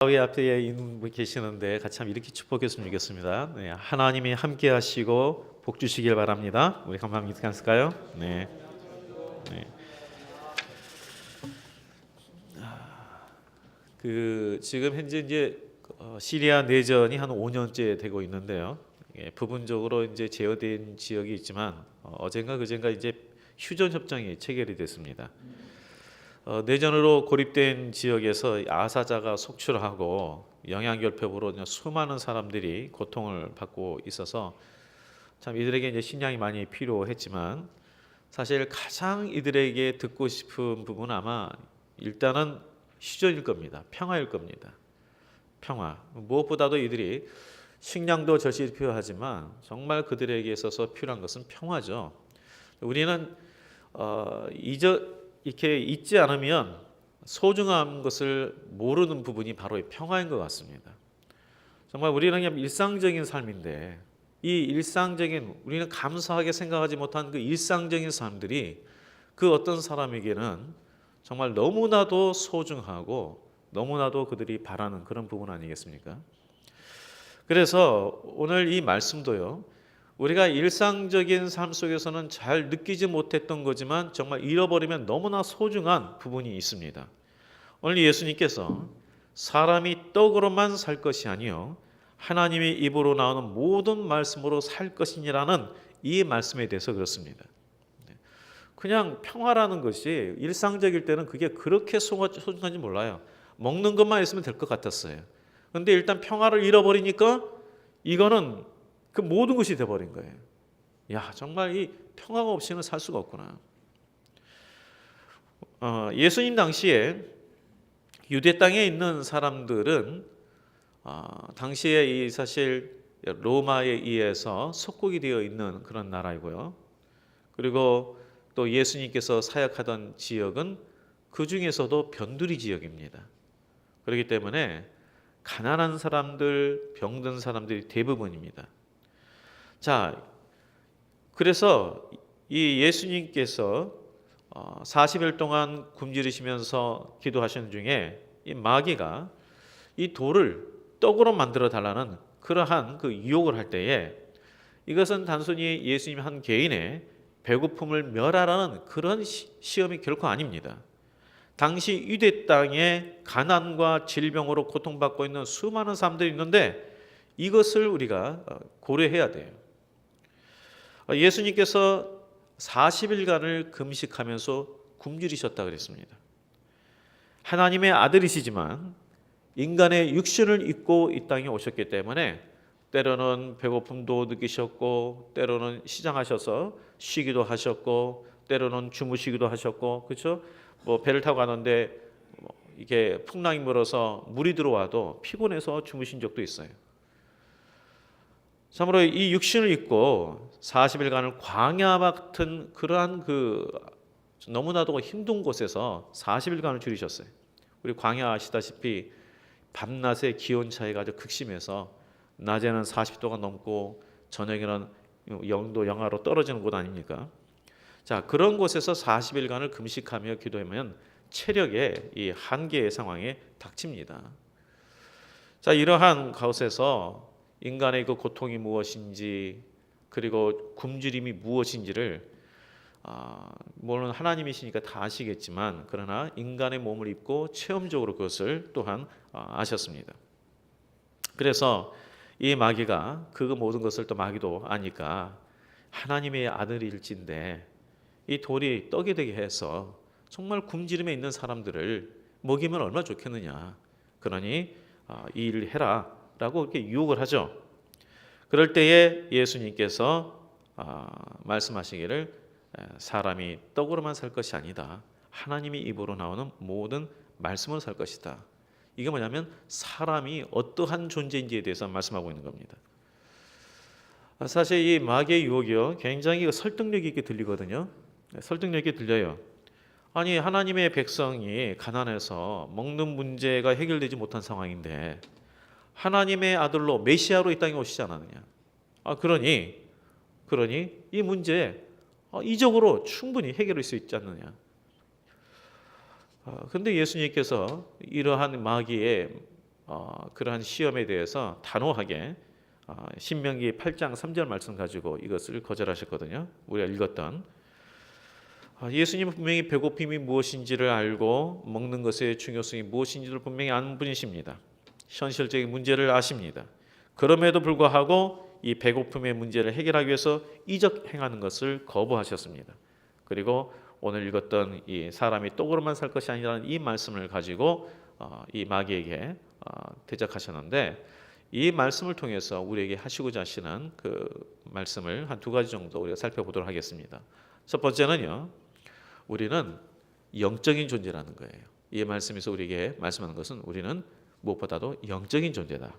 왜 앞에 있는 분 계시는데 같이 한번 이렇게 축복했으면 좋겠습니다. 네, 하나님이 함께 하시고 복 주시길 바랍니다. 우리 한번 이렇게 할까요? 네. 네. 지금 현재 이제 시리아 내전이 한 5년째 되고 있는데요. 부분적으로 이제 제어된 지역이 있지만 어젠가 그젠가 이제 휴전 협정이 체결이 됐습니다. 내전으로 고립된 지역에서 아사자가 속출하고 영양결핍으로 수많은 사람들이 고통을 받고 있어서 참 이들에게 이제 식량이 많이 필요했지만 사실 가장 이들에게 듣고 싶은 부분은 아마 일단은 휴전일 겁니다. 평화일 겁니다. 평화. 무엇보다도 이들이 식량도 절실히 필요하지만 정말 그들에게 있어서 필요한 것은 평화죠. 우리는 이렇게 잊지 않으면 소중한 것을 모르는 부분이 바로 이 평화인 것 같습니다. 정말 우리는 그냥 일상적인 삶인데 이 일상적인 우리는 감사하게 생각하지 못한 그 일상적인 삶들이 그 어떤 사람에게는 정말 너무나도 소중하고 너무나도 그들이 바라는 그런 부분 아니겠습니까? 그래서 오늘 이 말씀도요. 우리가 일상적인 삶 속에서는 잘 느끼지 못했던 거지만 정말 잃어버리면 너무나 소중한 부분이 있습니다. 오늘 예수님께서 사람이 떡으로만 살 것이 아니요 하나님의 입으로 나오는 모든 말씀으로 살 것이니라는 이 말씀에 대해서 그렇습니다. 그냥 평화라는 것이 일상적일 때는 그게 그렇게 소중한지 몰라요. 먹는 것만 있으면 될 것 같았어요. 그런데 일단 평화를 잃어버리니까 이거는 그 모든 것이 돼버린 거예요. 야, 정말 이 평화가 없이는 살 수가 없구나. 예수님 당시에 유대 땅에 있는 사람들은 당시에 이 사실 로마에 의해서 속국이 되어 있는 그런 나라이고요. 그리고 또 예수님께서 사역하던 지역은 그 중에서도 변두리 지역입니다. 그렇기 때문에 가난한 사람들, 병든 사람들이 대부분입니다. 자, 그래서 이 예수님께서 40일 동안 굶주리시면서 기도하시는 중에 이 마귀가 이 돌을 떡으로 만들어 달라는 그러한 그 유혹을 할 때에 이것은 단순히 예수님 한 개인의 배고픔을 멸하라는 그런 시험이 결코 아닙니다. 당시 유대 땅에 가난과 질병으로 고통받고 있는 수많은 사람들이 있는데 이것을 우리가 고려해야 돼요. 예수님께서 40일간을 금식하면서 굶주리셨다 그랬습니다. 하나님의 아들이시지만 인간의 육신을 입고 이 땅에 오셨기 때문에 때로는 배고픔도 느끼셨고 때로는 시장하셔서 쉬기도 하셨고 때로는 주무시기도 하셨고 그렇죠? 뭐 배를 타고 가는데 이게 풍랑이 불어서 물이 들어와도 피곤해서 주무신 적도 있어요. 참으로 이 육신을 입고 40일간을 광야 같은 그러한 너무나도 힘든 곳에서 40일간을 줄이셨어요. 우리 광야 아시다시피 밤낮의 기온 차이가 아주 극심해서 낮에는 40도가 넘고 저녁에는 영도 영하로 떨어지는 곳 아닙니까? 자, 그런 곳에서 40일간을 금식하며 기도하면 체력의 이 한계의 상황에 닥칩니다. 자, 이러한 가운데서 인간의 그 고통이 무엇인지 그리고 굶주림이 무엇인지를 물론 하나님이시니까 다 아시겠지만 그러나 인간의 몸을 입고 체험적으로 그것을 또한 아셨습니다. 그래서 이 마귀가 그 모든 것을 또 마귀도 아니까 하나님의 아들일진데 이 돌이 떡이 되게 해서 정말 굶주림에 있는 사람들을 먹이면 얼마나 좋겠느냐. 그러니 이 일을 해라 라고 이렇게 유혹을 하죠. 그럴 때에 예수님께서 말씀하시기를 사람이 떡으로만 살 것이 아니다. 하나님의 입으로 나오는 모든 말씀으로 살 것이다. 이게 뭐냐면 사람이 어떠한 존재인지에 대해서 말씀하고 있는 겁니다. 사실 이 마귀의 유혹이요 굉장히 설득력 있게 들리거든요. 설득력 있게 들려요. 아니 하나님의 백성이 가난해서 먹는 문제가 해결되지 못한 상황인데 하나님의 아들로 메시아로 이 땅에 오시지 않았느냐. 그러니 이 문제 이적으로 충분히 해결할 수 있지 않느냐. 그런데 예수님께서 이러한 마귀의 그러한 시험에 대해서 단호하게 신명기 8장 3절 말씀 가지고 이것을 거절하셨거든요. 우리가 읽었던 예수님은 분명히 배고픔이 무엇인지를 알고 먹는 것의 중요성이 무엇인지를 분명히 아는 분이십니다. 현실적인 문제를 아십니다. 그럼에도 불구하고 이 배고픔의 문제를 해결하기 위해서 이적 행하는 것을 거부하셨습니다. 그리고 오늘 읽었던 이 사람이 떡으로만 살 것이 아니라는 이 말씀을 가지고 이 마귀에게 대적하셨는데, 이 말씀을 통해서 우리에게 하시고자 하시는 그 말씀을 한 두 가지 정도 우리가 살펴보도록 하겠습니다. 첫 번째는요, 우리는 영적인 존재라는 거예요. 이 말씀에서 우리에게 말씀하는 것은 우리는 무엇보다도 영적인 존재다.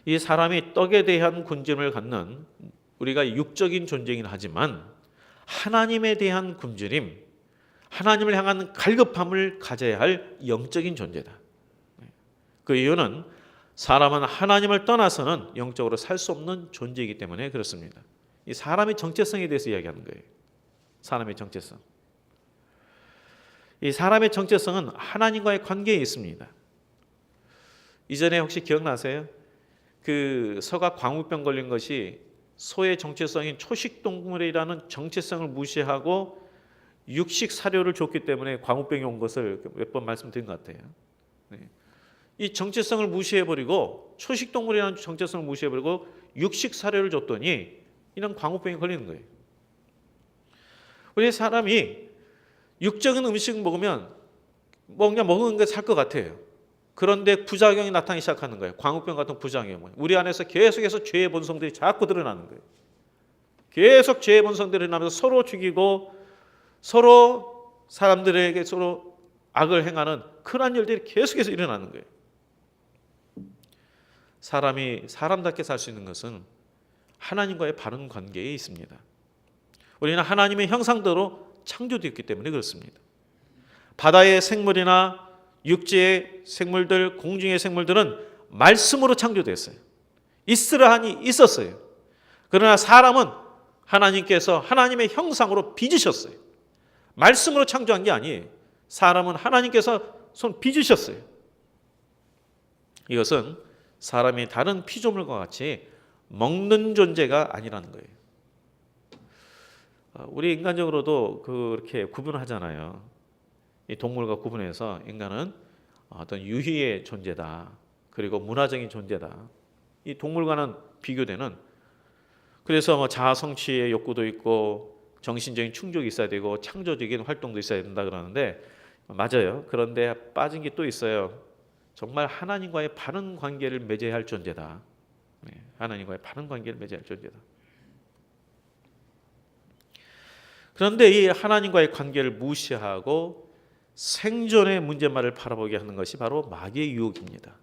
이 사람이 떡에 대한 굶주림을 갖는, 우리가 육적인 존재이긴 하지만 하나님에 대한 굶주림, 하나님을 향한 갈급함을 가져야 할 영적인 존재다. 그 이유는 사람은 하나님을 떠나서는 영적으로 살 수 없는 존재이기 때문에 그렇습니다. 이 사람의 정체성에 대해서 이야기하는 거예요. 사람의 정체성. 이 사람의 정체성은 하나님과의 관계에 있습니다. 이전에 혹시 기억나세요? 그 소가 광우병 걸린 것이 소의 정체성인 초식동물이라는 정체성을 무시하고 육식 사료를 줬기 때문에 광우병이 온 것을 몇 번 말씀드린 것 같아요. 이 정체성을 무시해버리고, 초식동물이라는 정체성을 무시해버리고 육식 사료를 줬더니 이런 광우병이 걸리는 거예요. 우리 사람이 육적인 음식 먹으면 그냥 먹은 게 살 것 같아요. 그런데 부작용이 나타나기 시작하는 거예요. 광우병 같은 부작용이 우리 안에서 계속해서 죄의 본성들이 자꾸 드러나는 거예요. 계속 죄의 본성들이 드러나면서 서로 죽이고 서로 사람들에게 서로 악을 행하는 그런 일들이 계속해서 일어나는 거예요. 사람이 사람답게 살 수 있는 것은 하나님과의 바른 관계에 있습니다. 우리는 하나님의 형상대로 창조되었기 때문에 그렇습니다. 바다의 생물이나 육지의 생물들, 공중의 생물들은 말씀으로 창조됐어요. 있으라 하니 있었어요. 그러나 사람은 하나님께서 하나님의 형상으로 빚으셨어요. 말씀으로 창조한 게 아니에요. 사람은 하나님께서 손 빚으셨어요. 이것은 사람이 다른 피조물과 같이 먹는 존재가 아니라는 거예요. 우리 인간적으로도 그렇게 구분하잖아요. 이 동물과 구분해서 인간은 어떤 유희의 존재다. 그리고 문화적인 존재다. 이 동물과는 비교되는, 그래서 뭐 자아 성취의 욕구도 있고 정신적인 충족이 있어야 되고 창조적인 활동도 있어야 된다 그러는데 맞아요. 그런데 빠진 게 또 있어요. 정말 하나님과의 바른 관계를 맺어야 할 존재다. 하나님과의 바른 관계를 맺어야 할 존재다. 그런데 이 하나님과의 관계를 무시하고 생존의 문제만을 바라보게 하는 것이 바로 마귀의 유혹입니다.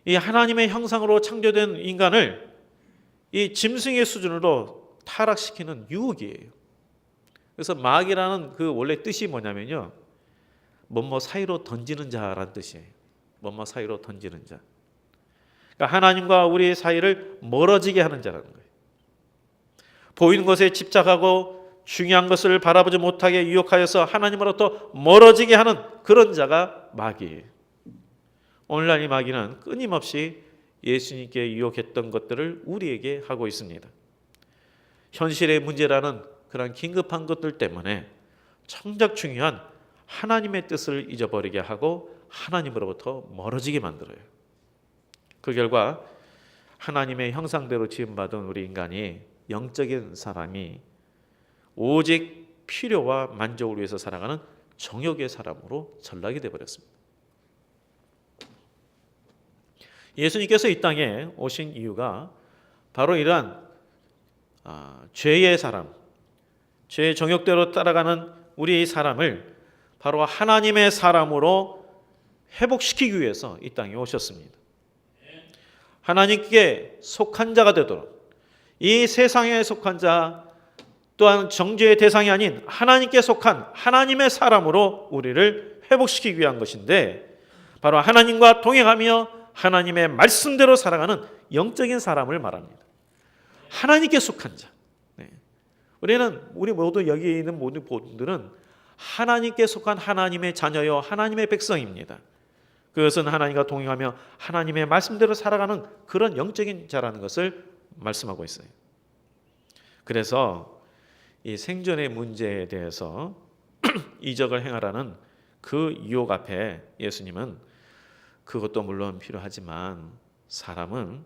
이 하나님의 형상으로 창조된 인간을 이 짐승의 수준으로 타락시키는 유혹이에요. 그래서 마귀라는 그 원래 뜻이 뭐냐면요, 뭐뭐 사이로 던지는 자라는 뜻이에요. 뭐뭐 사이로 던지는 자. 그러니까 하나님과 우리의 사이를 멀어지게 하는 자라는 거예요. 보이는 것에 집착하고 중요한 것을 바라보지 못하게 유혹하여서 하나님으로부터 멀어지게 하는 그런 자가 마귀예요. 오늘날 이 마귀는 끊임없이 예수님께 유혹했던 것들을 우리에게 하고 있습니다. 현실의 문제라는 그런 긴급한 것들 때문에 정작 중요한 하나님의 뜻을 잊어버리게 하고 하나님으로부터 멀어지게 만들어요. 그 결과 하나님의 형상대로 지음받은 우리 인간이, 영적인 사람이 오직 필요와 만족을 위해서 살아가는 정욕의 사람으로 전락이 되어버렸습니다. 예수님께서 이 땅에 오신 이유가 바로 이러한 죄의 사람, 죄의 정욕대로 따라가는 우리 사람을 바로 하나님의 사람으로 회복시키기 위해서 이 땅에 오셨습니다. 하나님께 속한 자가 되도록, 이 세상에 속한 자 또한 정죄의 대상이 아닌 하나님께 속한 하나님의 사람으로 우리를 회복시키기 위한 것인데, 바로 하나님과 동행하며 하나님의 말씀대로 살아가는 영적인 사람을 말합니다. 하나님께 속한 자. 우리 모두 여기 있는 모든 분들은 하나님께 속한 하나님의 자녀요 하나님의 백성입니다. 그것은 하나님과 동행하며 하나님의 말씀대로 살아가는 그런 영적인 자라는 것을 말씀하고 있어요. 그래서 이 생존의 문제에 대해서 이적을 행하라는 그 유혹 앞에 예수님은 그것도 물론 필요하지만 사람은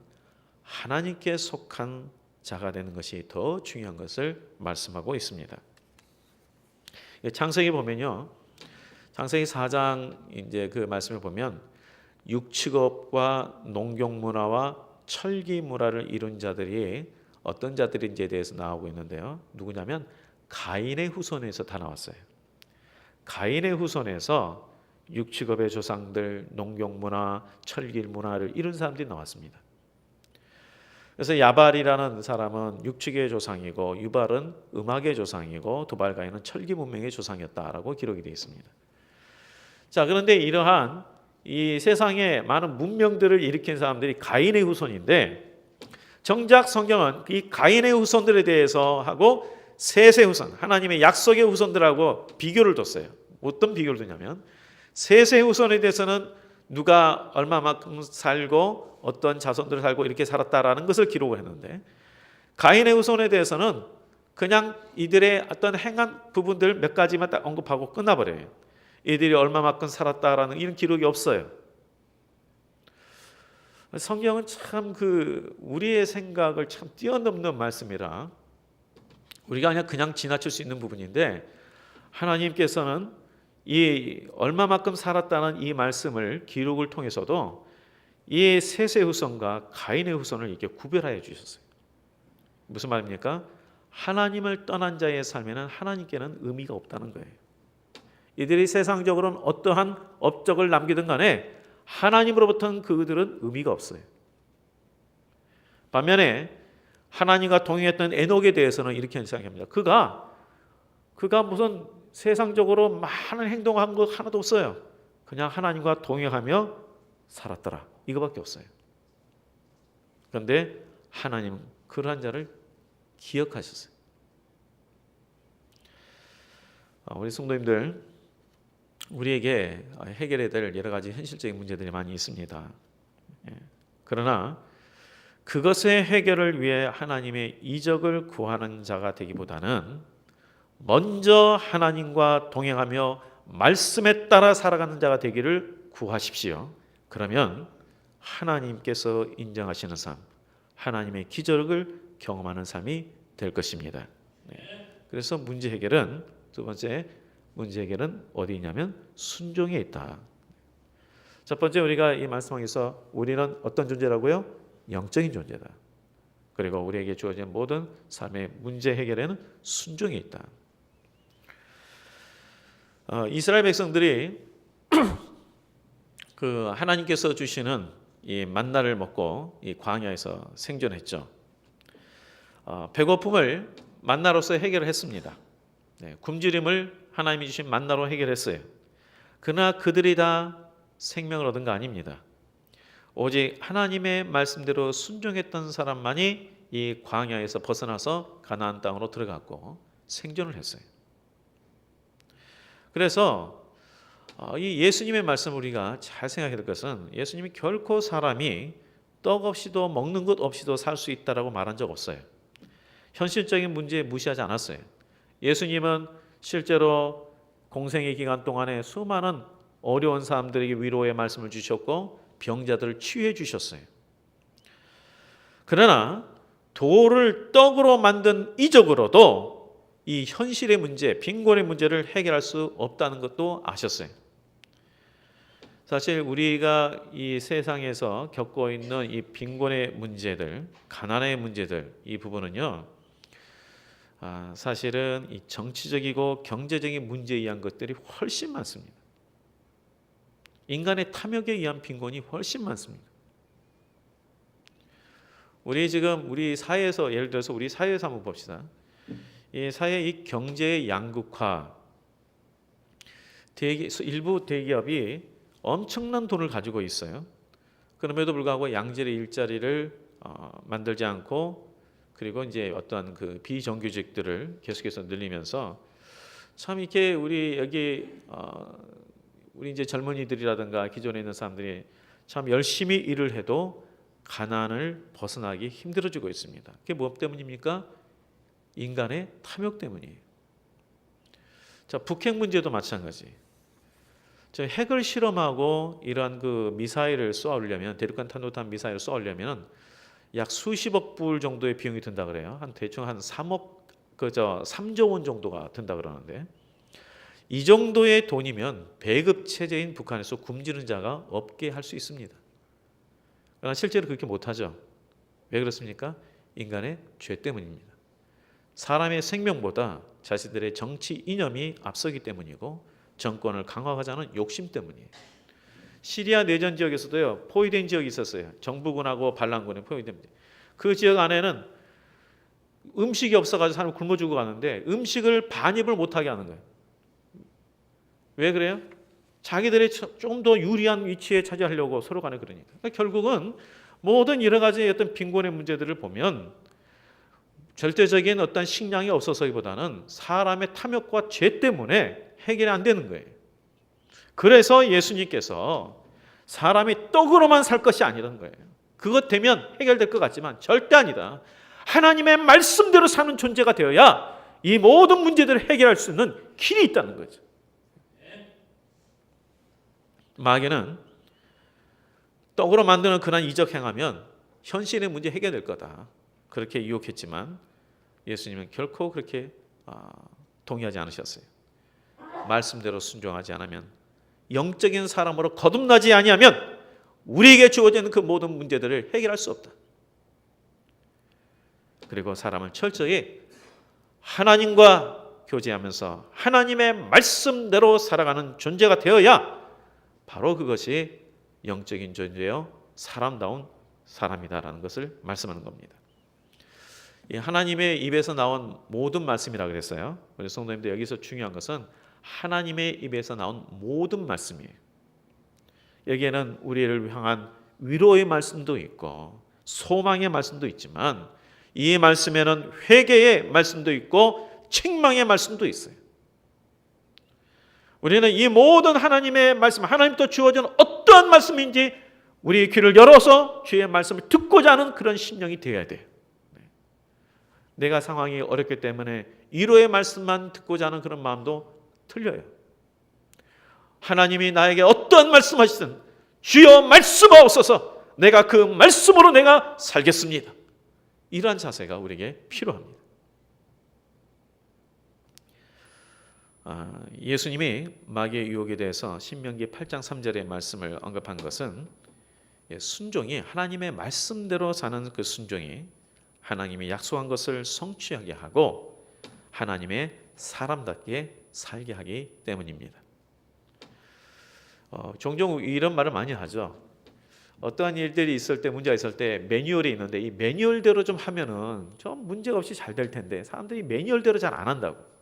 하나님께 속한 자가 되는 것이 더 중요한 것을 말씀하고 있습니다. 창세기 보면요, 창세기 4장 이제 그 말씀을 보면 육축업과 농경 문화와 철기 문화를 이룬 자들이 어떤 자들인지에 대해서 나오고 있는데요. 누구냐면 가인의 후손에서 다 나왔어요. 가인의 후손에서 육축업의 조상들, 농경 문화, 철기 문화를 이룬 사람들이 나왔습니다. 그래서 야발이라는 사람은 육축의 조상이고 유발은 음악의 조상이고 두발가인은 철기 문명의 조상이었다라고 기록이 되어 있습니다. 자, 그런데 이러한 이 세상에 많은 문명들을 일으킨 사람들이 가인의 후손인데 정작 성경은 이 가인의 후손들에 대해서 하고 셋의 후손, 하나님의 약속의 후손들하고 비교를 뒀어요. 어떤 비교를 두냐면 셋의 후손에 대해서는 누가 얼마만큼 살고 어떤 자손들 살고 이렇게 살았다라는 것을 기록을 했는데 가인의 후손에 대해서는 그냥 이들의 어떤 행한 부분들 몇 가지만 딱 언급하고 끝나버려요. 이들이 얼마만큼 살았다라는 이런 기록이 없어요. 성경은 참 우리의 생각을 참 뛰어넘는 말씀이라 우리가 그냥 지나칠 수 있는 부분인데 하나님께서는 이 얼마만큼 살았다는 이 말씀을 기록을 통해서도 이 셋의 후손과 가인의 후손을 이렇게 구별하여 주셨어요. 무슨 말입니까? 하나님을 떠난 자의 삶에는 하나님께는 의미가 없다는 거예요. 이들이 세상적으로는 어떠한 업적을 남기든 간에 하나님으로부터는 그들은 의미가 없어요. 반면에 하나님과 동행했던 에녹에 대해서는 이렇게 생각합니다. 그가 무슨 세상적으로 많은 행동한 거 하나도 없어요. 그냥 하나님과 동행하며 살았더라. 이거밖에 없어요. 그런데 하나님은 그러한 자를 기억하셨어요. 우리 성도님들, 우리에게 해결해야 될 여러 가지 현실적인 문제들이 많이 있습니다. 그러나 그것의 해결을 위해 하나님의 이적을 구하는 자가 되기보다는 먼저 하나님과 동행하며 말씀에 따라 살아가는 자가 되기를 구하십시오. 그러면 하나님께서 인정하시는 삶, 하나님의 기적을 경험하는 삶이 될 것입니다. 그래서 문제 해결은 두 번째 문제 해결은 어디 있냐면 순종에 있다. 첫 번째 우리가 이 말씀에서 우리는 어떤 존재라고요? 영적인 존재다. 그리고 우리에게 주어진 모든 삶의 문제 해결에는 순종이 있다. 이스라엘 백성들이 하나님께서 주시는 이 만나를 먹고 이 광야에서 생존했죠. 배고픔을 만나로서 해결했습니다. 굶주림을 하나님이 주신 만나로 해결했어요. 그러나 그들이 다 생명을 얻은 거 아닙니다. 오직 하나님의 말씀대로 순종했던 사람만이 이 광야에서 벗어나서 가나안 땅으로 들어갔고 생존을 했어요. 그래서 이 예수님의 말씀 우리가 잘 생각해야 될 것은 예수님이 결코 사람이 떡 없이도 먹는 것 없이도 살 수 있다라고 말한 적 없어요. 현실적인 문제 무시하지 않았어요. 예수님은 실제로 공생의 기간 동안에 수많은 어려운 사람들에게 위로의 말씀을 주셨고 병자들을 치유해 주셨어요. 그러나 돌을 떡으로 만든 이적으로도 이 현실의 문제, 빈곤의 문제를 해결할 수 없다는 것도 아셨어요. 사실 우리가 이 세상에서 겪고 있는 이 빈곤의 문제들, 가난의 문제들 이 부분은요, 사실은 이 정치적이고 경제적인 문제에 의한 것들이 훨씬 많습니다. 인간의 탐욕에 의한 빈곤이 훨씬 많습니다. 우리 사회에서 예를 들어서 우리 사회에서 한번 봅시다. 이 사회의 경제의 양극화, 일부 대기업이 엄청난 돈을 가지고 있어요. 그럼에도 불구하고 양질의 일자리를 만들지 않고 그리고 이제 어떤 비정규직들을 계속해서 늘리면서 참 이렇게 우리 여기 우리 이제 젊은이들이라든가 기존에 있는 사람들이 참 열심히 일을 해도 가난을 벗어나기 힘들어지고 있습니다. 그게 무엇 때문입니까? 인간의 탐욕 때문이에요. 자, 북핵 문제도 마찬가지. 저 핵을 실험하고 이러한 그 미사일을 쏘아오려면, 대륙간 탄도탄 미사일을 쏘아오려면 약 수십억 불 정도의 비용이 든다 그래요. 한 대충 한 3조 원 정도가 든다 그러는데, 이 정도의 돈이면 배급 체제인 북한에서 굶주린 자가 없게 할 수 있습니다. 그러나 실제로 그렇게 못하죠. 왜 그렇습니까? 인간의 죄 때문입니다. 사람의 생명보다 자신들의 정치 이념이 앞서기 때문이고, 정권을 강화하자는 욕심 때문이에요. 시리아 내전 지역에서도요, 포위된 지역이 있었어요. 정부군하고 반란군에 포위됩니다. 그 지역 안에는 음식이 없어가지고 사람이 굶어 죽어가는데 음식을 반입을 못하게 하는 거예요. 왜 그래요? 자기들이 좀 더 유리한 위치에 차지하려고 서로 간에 그러니까. 결국은 모든 여러 가지 어떤 빈곤의 문제들을 보면 절대적인 어떤 식량이 없어서기보다는 사람의 탐욕과 죄 때문에 해결이 안 되는 거예요. 그래서 예수님께서 사람이 떡으로만 살 것이 아니라는 거예요. 그것 되면 해결될 것 같지만 절대 아니다. 하나님의 말씀대로 사는 존재가 되어야 이 모든 문제들을 해결할 수 있는 길이 있다는 거죠. 마귀는 떡으로 만드는 그런 이적 행하면 현실의 문제 해결될 거다, 그렇게 유혹했지만 예수님은 결코 그렇게 동의하지 않으셨어요. 말씀대로 순종하지 않으면, 영적인 사람으로 거듭나지 아니하면 우리에게 주어지는 그 모든 문제들을 해결할 수 없다. 그리고 사람을 철저히 하나님과 교제하면서 하나님의 말씀대로 살아가는 존재가 되어야 바로 그것이 영적인 존재요 사람다운 사람이다라는 것을 말씀하는 겁니다. 이 하나님의 입에서 나온 모든 말씀이라고 그랬어요. 우리 성도님들, 여기서 중요한 것은 하나님의 입에서 나온 모든 말씀이에요. 여기에는 우리를 향한 위로의 말씀도 있고 소망의 말씀도 있지만, 이 말씀에는 회개의 말씀도 있고 책망의 말씀도 있어요. 우리는 이 모든 하나님의 말씀, 하나님부터 주어진 어떠한 말씀인지 우리 귀를 열어서 주의 말씀을 듣고자 하는 그런 심령이 되어야 돼요. 내가 상황이 어렵기 때문에 위로의 말씀만 듣고자 하는 그런 마음도 틀려요. 하나님이 나에게 어떠한 말씀하시든 주여 말씀하옵소서, 내가 그 말씀으로 내가 살겠습니다. 이러한 자세가 우리에게 필요합니다. 예수님이 마귀의 유혹에 대해서 신명기 8장 3절의 말씀을 언급한 것은, 순종이, 하나님의 말씀대로 사는 그 순종이 하나님이 약속한 것을 성취하게 하고 하나님의 사람답게 살게 하기 때문입니다. 종종 이런 말을 많이 하죠. 어떠한 일들이 있을 때, 문제가 있을 때 매뉴얼이 있는데 이 매뉴얼대로 좀 하면은 좀 문제가 없이 잘 될 텐데, 사람들이 매뉴얼대로 잘 안 한다고.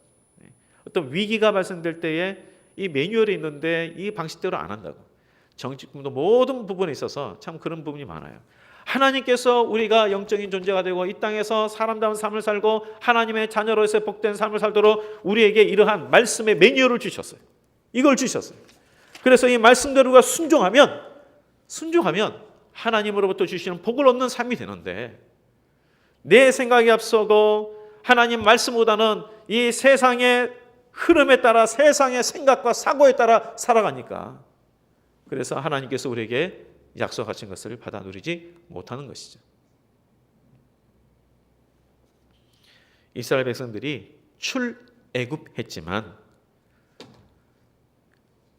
어떤 위기가 발생될 때에 이 매뉴얼이 있는데 이 방식대로 안 한다고. 정치권도 모든 부분에 있어서 참 그런 부분이 많아요. 하나님께서 우리가 영적인 존재가 되고 이 땅에서 사람다운 삶을 살고 하나님의 자녀로서의 복된 삶을 살도록 우리에게 이러한 말씀의 매뉴얼을 주셨어요. 이걸 주셨어요. 그래서 이 말씀대로가 순종하면 하나님으로부터 주시는 복을 얻는 삶이 되는데, 내 생각이 앞서고 하나님 말씀보다는 이 세상의 흐름에 따라, 세상의 생각과 사고에 따라 살아가니까, 그래서 하나님께서 우리에게 약속하신 것을 받아 누리지 못하는 것이죠. 이스라엘 백성들이 출애굽했지만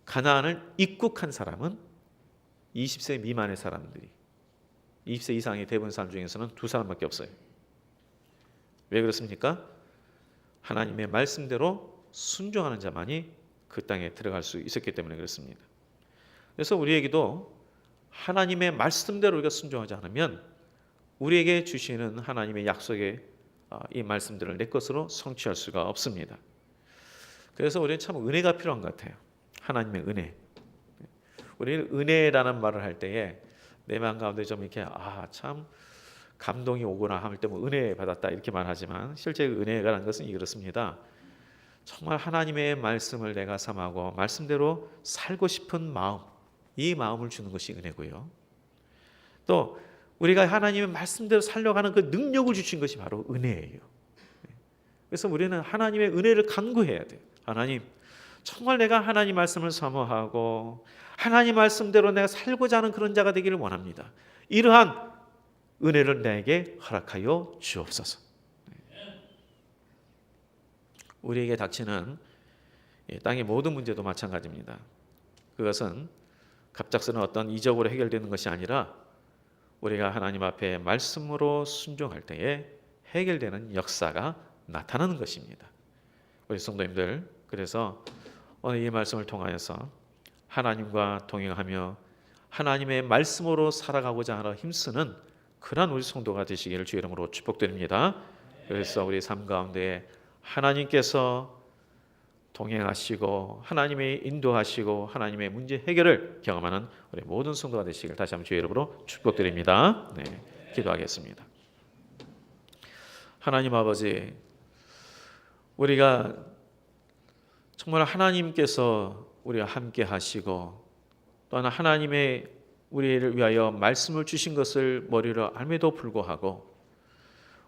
가나안을 입국한 사람은 20세 미만의 사람들이, 20세 이상의 대부분 사람 중에서는 2사람밖에 없어요. 왜 그렇습니까? 하나님의 말씀대로 순종하는 자만이 그 땅에 들어갈 수 있었기 때문에 그렇습니다. 그래서 우리에게도 하나님의 말씀대로 우리가 순종하지 않으면 우리에게 주시는 하나님의 약속의 이 말씀들을 내 것으로 성취할 수가 없습니다. 그래서 우리는 참 은혜가 필요한 것 같아요. 하나님의 은혜. 우리는 은혜라는 말을 할 때에 내 마음 가운데 좀 이렇게 참 감동이 오거나 할 때 뭐 은혜 받았다 이렇게 말하지만, 실제 은혜라는 것은 이렇습니다. 정말 하나님의 말씀을 내가 삼하고 말씀대로 살고 싶은 마음, 이 마음을 주는 것이 은혜고요. 또 우리가 하나님의 말씀대로 살려가는 그 능력을 주신 것이 바로 은혜예요. 그래서 우리는 하나님의 은혜를 간구해야 돼요. 하나님, 정말 내가 하나님 말씀을 사모하고 하나님 말씀대로 내가 살고자 하는 그런 자가 되기를 원합니다. 이러한 은혜를 내게 허락하여 주옵소서. 우리에게 닥치는 땅의 모든 문제도 마찬가지입니다. 그것은 갑작스런 어떤 이적으로 해결되는 것이 아니라 우리가 하나님 앞에 말씀으로 순종할 때에 해결되는 역사가 나타나는 것입니다. 우리 성도님들, 그래서 오늘 이 말씀을 통하여서 하나님과 동행하며 하나님의 말씀으로 살아가고자 하는 힘쓰는 그러한 우리 성도가 되시기를 주의 이름으로 축복드립니다. 그래서 우리 삶 가운데 하나님께서 동행하시고 하나님의 인도하시고 하나님의 문제 해결을 경험하는 우리 모든 성도가 되시기를 다시 한번 주의 이름으로 축복드립니다. 네, 기도하겠습니다. 하나님 아버지, 우리가 정말 하나님께서 우리와 함께 하시고 또한 하나님의 우리를 위하여 말씀을 주신 것을 머리로 알매도 불구하고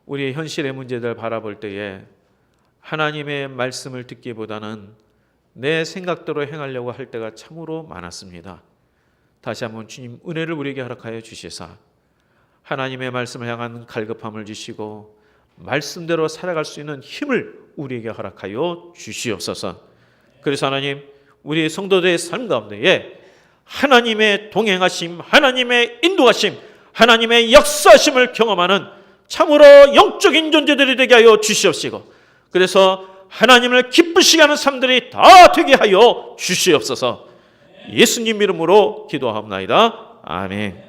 우리의 현실의 문제들 바라볼 때에 하나님의 말씀을 듣기보다는 내 생각대로 행하려고 할 때가 참으로 많았습니다. 다시 한번 주님 은혜를 우리에게 허락하여 주시사 하나님의 말씀을 향한 갈급함을 주시고 말씀대로 살아갈 수 있는 힘을 우리에게 허락하여 주시옵소서. 그래서 하나님, 우리 성도들의 삶 가운데에 하나님의 동행하심, 하나님의 인도하심, 하나님의 역사하심을 경험하는 참으로 영적인 존재들이 되게 하여 주시옵시고, 그래서 하나님을 기쁘시게 하는 삶들이 다 되게 하여 주시옵소서. 예수님 이름으로 기도하옵나이다. 아멘.